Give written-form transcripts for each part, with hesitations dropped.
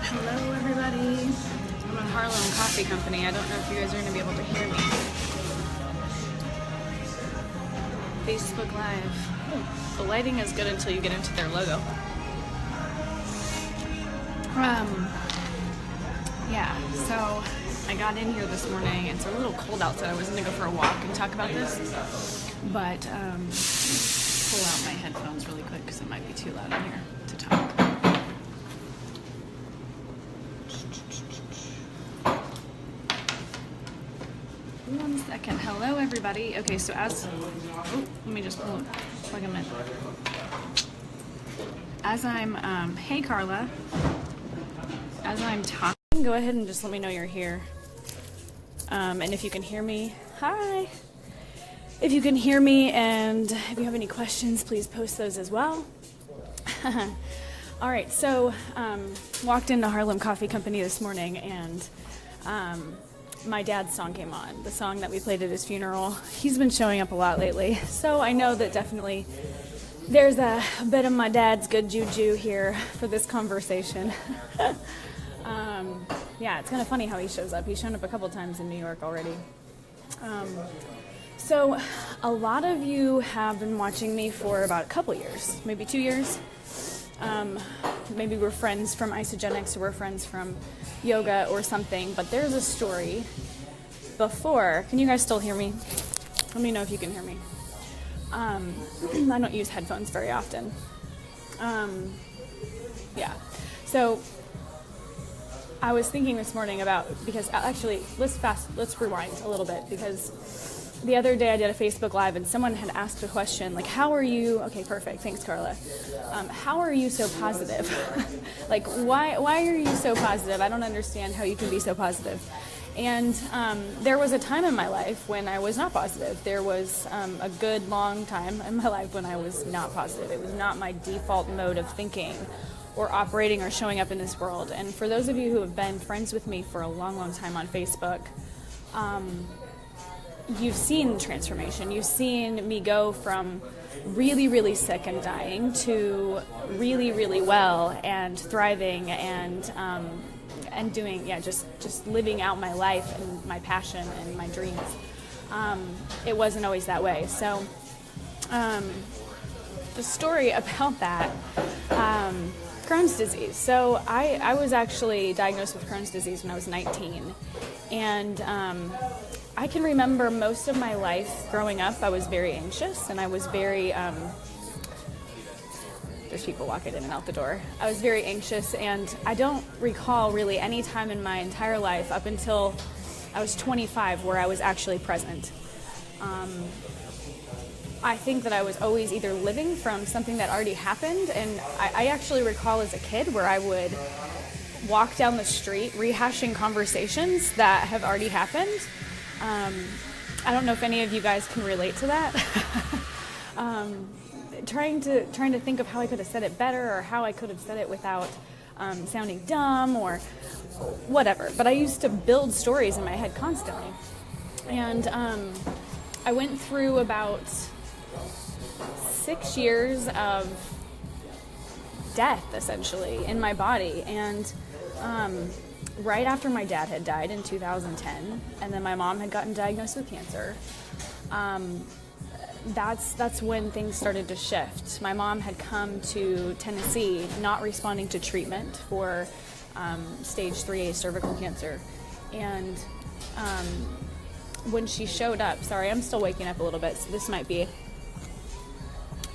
Hello everybody. I'm at Harlem Coffee Company. I don't know if you guys are going to be able to hear me. Facebook Live. Oh, the lighting is good until you get into their logo. Yeah, so I got in here this morning. It's a little cold outside. I was going to go for a walk and talk about this, but pull out my headphones really quick because it might be too loud in here to talk. One second. Hello, everybody. Okay, so let me just plug them in. As I'm, hey, Carla. As I'm talking, go ahead and just let me know you're here. And if you can hear me, hi. If you can hear me, and if you have any questions, please post those as well. All right, so walked into Harlem Coffee Company this morning, and my dad's song came on, the song that we played at his funeral. He's been showing up a lot lately, so I know that definitely there's a bit of my dad's good juju here for this conversation. Yeah, it's kind of funny how he shows up. He's shown up a couple times in New York already. So a lot of you have been watching me for about a couple years, maybe 2 years. Maybe we're friends from Isagenix or we're friends from yoga or something, but there's a story before. Can you guys still hear me? Let me know if you can hear me. I don't use headphones very often. Yeah, so I was thinking this morning because actually, let's rewind a little bit, because the other day I did a Facebook Live and someone had asked a question like, how are you, okay, perfect, thanks Carla. How are you so positive? Like, why are you so positive? I don't understand how you can be so positive. And there was a time in my life when I was not positive. There was a good long time in my life when I was not positive. It was not my default mode of thinking or operating or showing up in this world. And for those of you who have been friends with me for a long, long time on Facebook, you've seen the transformation. You've seen me go from really, really sick and dying to really, really well and thriving and doing, just living out my life and my passion and my dreams. It wasn't always that way. So the story about that, Crohn's disease. So I was actually diagnosed with Crohn's disease when I was 19. And I can remember most of my life growing up, I was very anxious and I was very, there's people walking in and out the door. I was very anxious, and I don't recall really any time in my entire life up until I was 25 where I was actually present. I think that I was always either living from something that already happened, and I actually recall as a kid where I would walk down the street rehashing conversations that have already happened. I don't know if any of you guys can relate to that. Trying to think of how I could have said it better, or how I could have said it without sounding dumb or whatever. But I used to build stories in my head constantly. And I went through about 6 years of death, essentially, in my body. And right after my dad had died in 2010, and then my mom had gotten diagnosed with cancer, that's when things started to shift. My mom had come to Tennessee not responding to treatment for stage 3A cervical cancer. And when she showed up, sorry, I'm still waking up a little bit, so this might be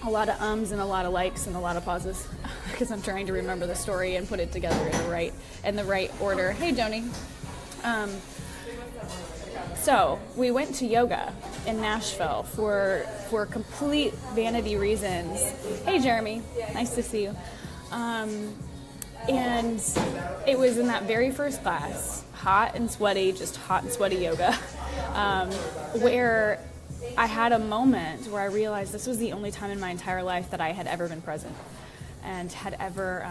a lot of ums and a lot of likes and a lot of pauses because I'm trying to remember the story and put it together in the right order. Hey, Joni. So we went to yoga in Nashville for complete vanity reasons. Hey, Jeremy. Nice to see you. And it was in that very first class, hot and sweaty yoga, where I had a moment where I realized this was the only time in my entire life that I had ever been present and had ever,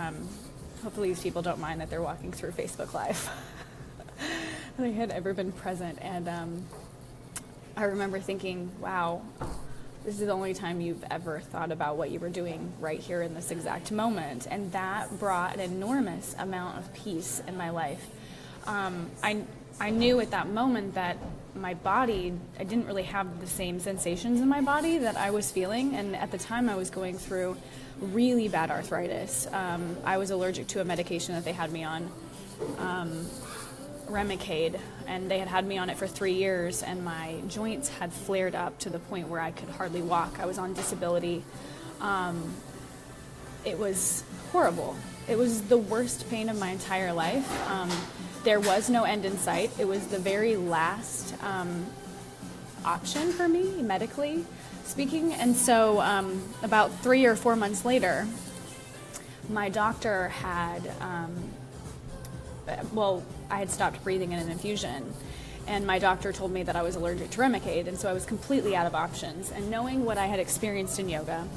hopefully these people don't mind that they're walking through Facebook Live, I had ever been present. And I remember thinking, wow, this is the only time you've ever thought about what you were doing right here in this exact moment. And that brought an enormous amount of peace in my life. I knew at that moment that my body, I didn't really have the same sensations in my body that I was feeling. And at the time I was going through really bad arthritis. I was allergic to a medication that they had me on, Remicade, and they had me on it for 3 years, and my joints had flared up to the point where I could hardly walk. I was on disability. It was horrible. It was the worst pain of my entire life. There was no end in sight. It was the very last option for me, medically speaking. And so about 3 or 4 months later, my doctor had, I had stopped breathing in an infusion. And my doctor told me that I was allergic to Remicade, and so I was completely out of options. And knowing what I had experienced in yoga,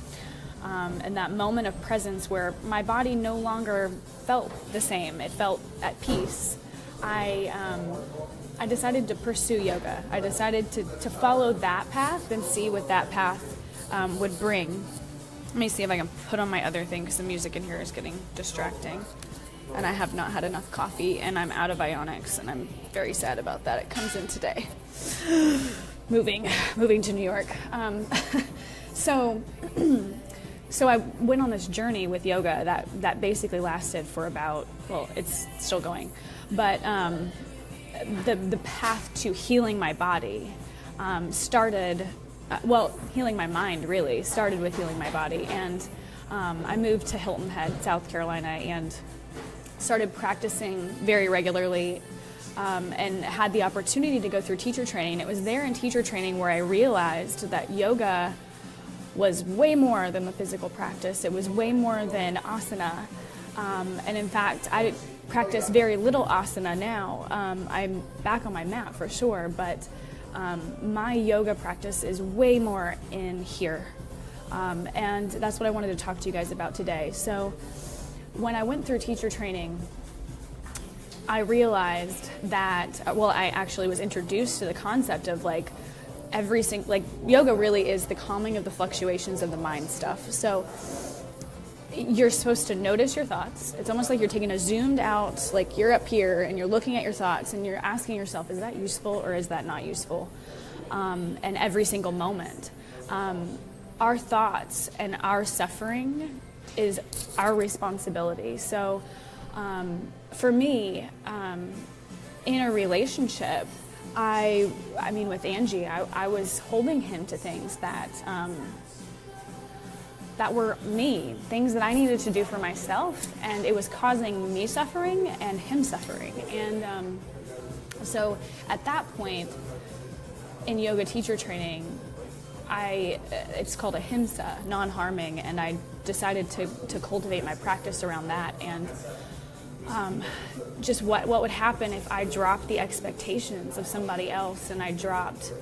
and that moment of presence where my body no longer felt the same, it felt at peace, I decided to pursue yoga. I decided to follow that path and see what that path would bring. Let me see if I can put on my other thing, because the music in here is getting distracting. And I have not had enough coffee, and I'm out of Ionics, and I'm very sad about that. It comes in today. Moving to New York. So I went on this journey with yoga that basically lasted for about, well, it's still going, but the path to healing my body started, healing my mind really started with healing my body. And I moved to Hilton Head, South Carolina, and started practicing very regularly, and had the opportunity to go through teacher training. It was there in teacher training where I realized that yoga was way more than the physical practice. It was way more than asana. And in fact, I practice very little asana now. I'm back on my mat for sure, but my yoga practice is way more in here. And that's what I wanted to talk to you guys about today. So when I went through teacher training, I realized that, I actually was introduced to the concept of yoga really is the calming of the fluctuations of the mind stuff. So you're supposed to notice your thoughts. It's almost like you're taking a zoomed out, like you're up here and you're looking at your thoughts and you're asking yourself, is that useful or is that not useful? And every single moment. Our thoughts and our suffering is our responsibility. So for me, in a relationship, I mean with Angie, I was holding him to things that were me, things that I needed to do for myself, and it was causing me suffering and him suffering. And so at that point in yoga teacher training, it's called ahimsa, non-harming, and I decided to cultivate my practice around that, and just what would happen if I dropped the expectations of somebody else, and I dropped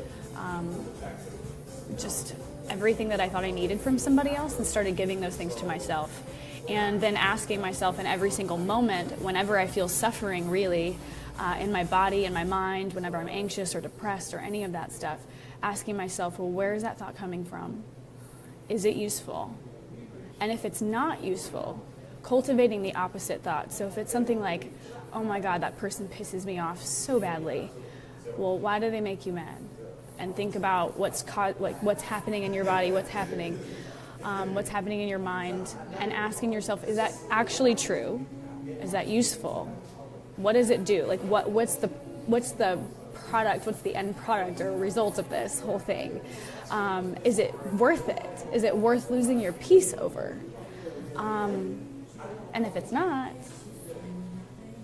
just everything that I thought I needed from somebody else and started giving those things to myself. And then asking myself in every single moment, whenever I feel suffering really, in my body, in my mind, whenever I'm anxious or depressed or any of that stuff, asking myself, well, where is that thought coming from? Is it useful? And if it's not useful, cultivating the opposite thought. So if it's something like, oh my God, that person pisses me off so badly, well, why do they make you mad? And think about what's happening in your body, what's happening in your mind, and asking yourself, is that actually true? Is that useful? What does it do? Like, what's the product? What's the end product or result of this whole thing? Is it worth it? Is it worth losing your peace over? And if it's not,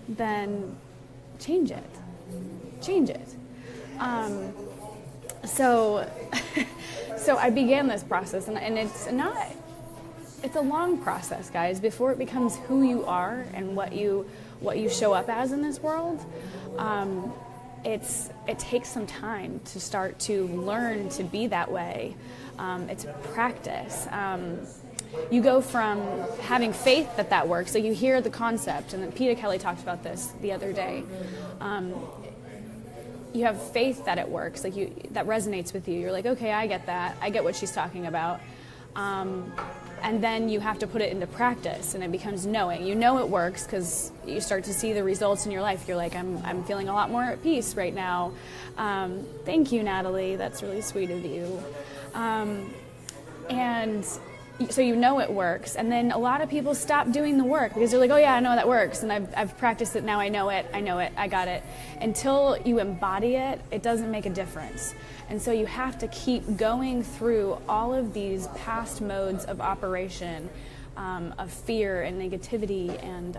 then change it. Change it. So I began this process, and it's a long process, guys, before it becomes who you are and what you show up as in this world. It takes some time to start to learn to be that way. It's a practice. You go from having faith that works, so you hear the concept, and then Peter Kelly talked about this the other day. you have faith that it works, like that resonates with you. You're like, okay, I get that. I get what she's talking about. And then you have to put it into practice, and it becomes knowing. You know it works because you start to see the results in your life. You're like, I'm feeling a lot more at peace right now. Thank you, Natalie. That's really sweet of you. And so you know it works. And then a lot of people stop doing the work because they're like, oh yeah, I know that works, and I've practiced it, now I know it, I got it. Until you embody it, it doesn't make a difference. And so you have to keep going through all of these past modes of operation, of fear and negativity and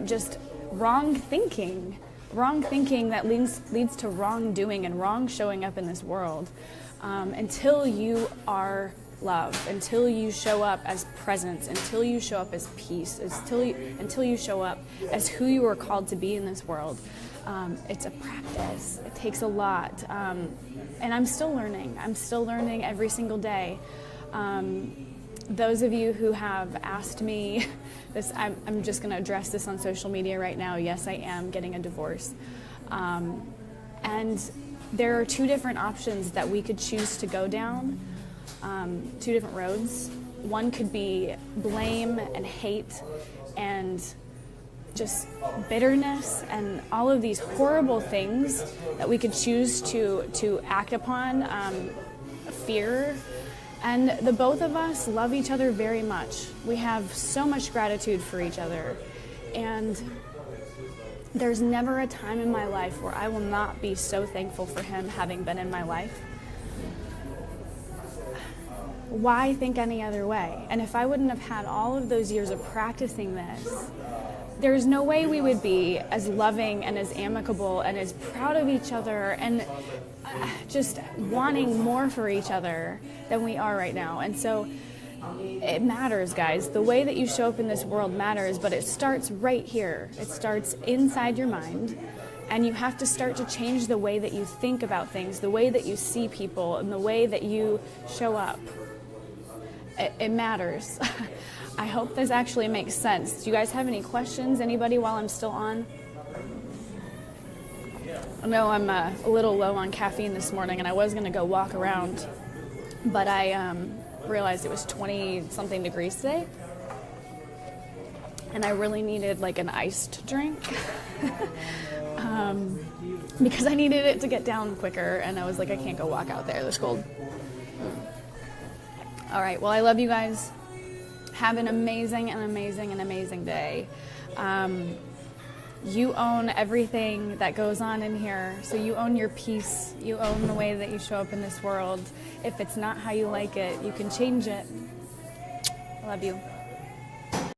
just wrong thinking that leads to wrongdoing and wrong showing up in this world, until you are love, until you show up as presence, until you show up as peace, until you show up as who you are called to be in this world. It's a practice. It takes a lot. And I'm still learning. I'm still learning every single day. Those of you who have asked me this, I'm just going to address this on social media right now. Yes, I am getting a divorce. And there are two different options that we could choose to go down, two different roads. One could be blame and hate and just bitterness and all of these horrible things that we could choose to act upon, fear. And the both of us love each other very much. We have so much gratitude for each other. And there's never a time in my life where I will not be so thankful for him having been in my life. Why think any other way? And if I wouldn't have had all of those years of practicing this, there's no way we would be as loving and as amicable and as proud of each other and just wanting more for each other than we are right now. And so it matters, guys. The way that you show up in this world matters, but it starts right here. It starts inside your mind, and you have to start to change the way that you think about things, the way that you see people, and the way that you show up. It matters. I hope this actually makes sense. Do you guys have any questions? Anybody while I'm still on? I know I'm a little low on caffeine this morning, and I was going to go walk around, but I realized it was 20-something degrees today, and I really needed like an iced drink because I needed it to get down quicker, and I was like, I can't go walk out there. It's cold. All right, well, I love you guys. Have an amazing day. You own everything that goes on in here. So you own your peace. You own the way that you show up in this world. If it's not how you like it, you can change it. I love you.